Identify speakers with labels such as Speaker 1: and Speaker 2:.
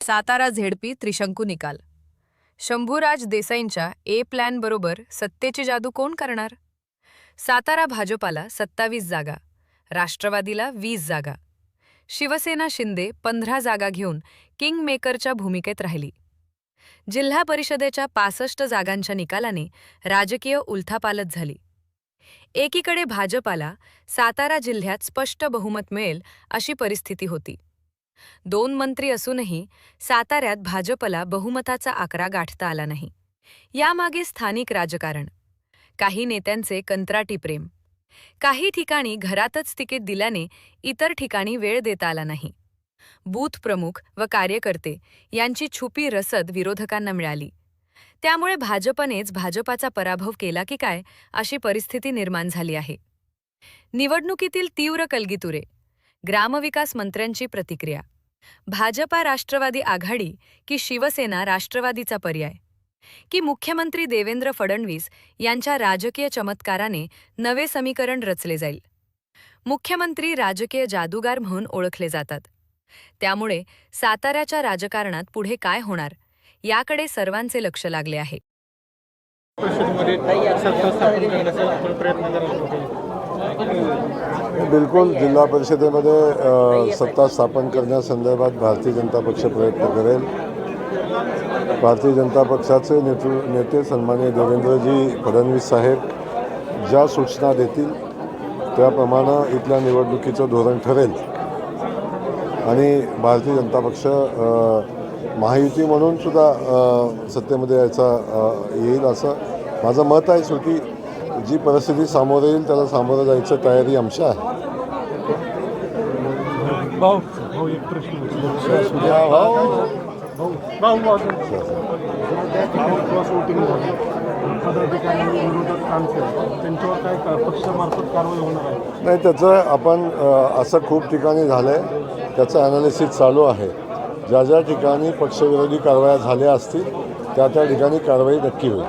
Speaker 1: Satara ZP त्रिशंकू निकाल. शंभूराज देसाईंच्या ए plan बरोबर सत्तेची जादू कोण करणार? सातारा भाजपाला 27 जागा, राष्ट्रवादीला 20 जागा. शिवसेना शिंदे 15 जागा घेऊन किंग मेकरच्या भूमिकेत राहिली. जिल्हा परिषदेच्या 65 जागांच्या निकालाने राजकीय उलथापालथ झाली. एकीकडे भाजपाला सातारा जिल्ह्यात स्पष्ट बहुमत मिळेल अशी परिस्थिती होती. 2 मंत्री असूनही साताऱ्यात भाजपला बहुमताचा आकडा गाठता आला नाही. यामागे स्थानिक राजकारण, काही नेत्यांचे कंत्राटी प्रेम, काही ठिकाणी घरातच तिकीट दिल्याने इतर ठिकाणी वेळ देता आला नाही. बूथ प्रमुख व कार्यकर्ते यांची छुपी रसद विरोधकांना मिळाली. त्यामुळे भाजपनेच भाजपाचा पराभव केला की काय अशी परिस्थिती निर्माण झाली आहे. निवडणुकीतील तीव्र कलगीतुरे, ग्रामविकास मंत्र्यांची प्रतिक्रिया, भाजपा राष्ट्रवादी आघाडी की शिवसेना राष्ट्रवादीचा पर्याय, की मुख्यमंत्री देवेंद्र फडणवीस यांच्या राजकीय चमत्काराने नवे समीकरण रचले जाईल. मुख्यमंत्री राजकीय जादूगार म्हणून ओळखले जातात. त्यामुळे साताऱ्याच्या राजकारणात पुढे काय होणार याकडे सर्वांचे लक्ष लागले आहे.
Speaker 2: बिलकुल जिल्हा परिषदेमध्ये सत्ता स्थापन करण्यासंदर्भात भारतीय जनता पक्ष प्रयत्न करेल. भारतीय जनता पक्षाचे नेते सन्माननीय देवेंद्रजी फडणवीस साहेब ज्या सूचना देतील त्याप्रमाणे इथल्या निवडणुकीचं धोरण ठरेल आणि भारतीय जनता पक्ष महायुती म्हणून सुद्धा सत्तेमध्ये यायचा येईल असं माझं मत आहे. शेवटी जी परिस्थिती सामोरं येईल त्याला सामोरं जायचं तयारी आमची आहे. नाही, त्याचं आपण असं खूप ठिकाणी झालं आहे, त्याचं ॲनालिसिस चालू आहे. ज्या ज्या ठिकाणी पक्षविरोधी कारवाया झाल्या असतील त्या त्या ठिकाणी कारवाई नक्की होईल.